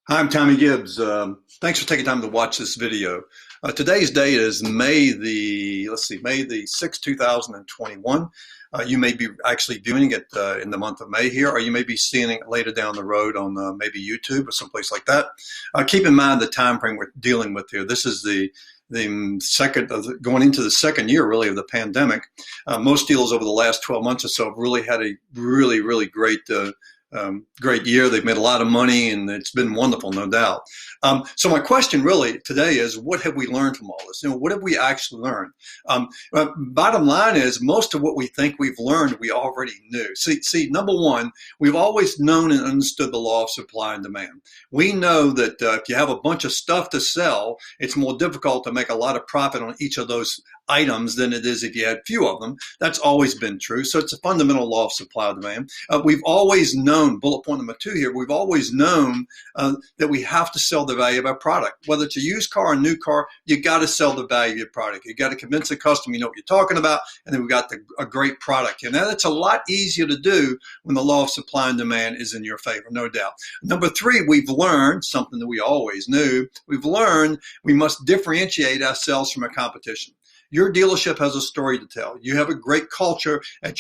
Hi, I'm Tommy Gibbs. Thanks for taking time to watch this video. Today's date is May the 6th, 2021. You may be actually viewing it in the month of May here, or you may be seeing it later down the road on maybe YouTube or someplace like that. Keep in mind the time frame we're dealing with here. This is the second going into the second year really of the pandemic. Most dealers over the last 12 months or so have really had a really great year. They've made a lot of money, and it's been wonderful, no doubt. So my question really today is, what have we learned from all this? What have we actually learned? Bottom line is, most of what we think we've learned, we already knew. See, number one, we've always known and understood the law of supply and demand. We know that if you have a bunch of stuff to sell, it's more difficult to make a lot of profit on each of those items than it is if you had few of them. That's always been true. So it's a fundamental law of supply and demand. We've always known, bullet point number 2 here, we've always known that we have to sell the value of our product. Whether it's a used car or a new car, you got to sell the value of your product. You got to convince the customer you know what you're talking about, and then we've got a great product. And that's a lot easier to do when the law of supply and demand is in your favor, no doubt. Number 3, we've learned something that we always knew. We've learned we must differentiate ourselves from our competition. Your dealership has a story to tell. You have a great culture in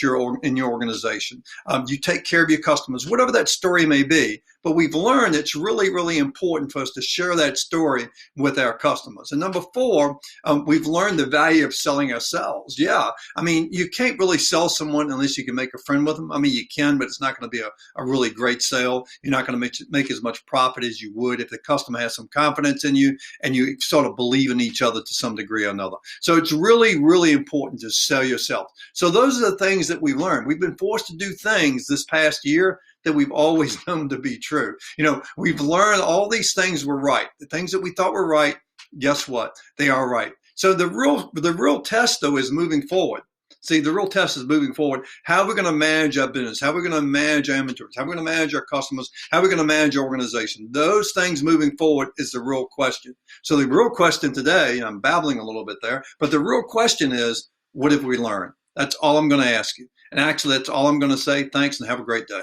your organization. You take care of your customers, whatever that story may be. But we've learned it's really important for us to share that story with our customers. And number 4, we've learned the value of selling ourselves. Yeah, I mean, you can't really sell someone unless you can make a friend with them. I mean, you can, but it's not going to be a really great sale. You're not going to make as much profit as you would if the customer has some confidence in you and you sort of believe in each other to some degree or another. So it's really important to sell yourself. So those are the things that we've learned. We've been forced to do things this past year that we've always known to be true. We've learned all these things were right. The things that we thought were right, guess what? They are right. So the real test, though, is moving forward. See, the real test is moving forward. How are we going to manage our business? How are we going to manage our inventories? How are we going to manage our customers? How are we going to manage our organization? Those things moving forward is the real question. So the real question today, and I'm babbling a little bit there, but the real question is, what have we learned? That's all I'm going to ask you. And actually, that's all I'm going to say. Thanks, and have a great day.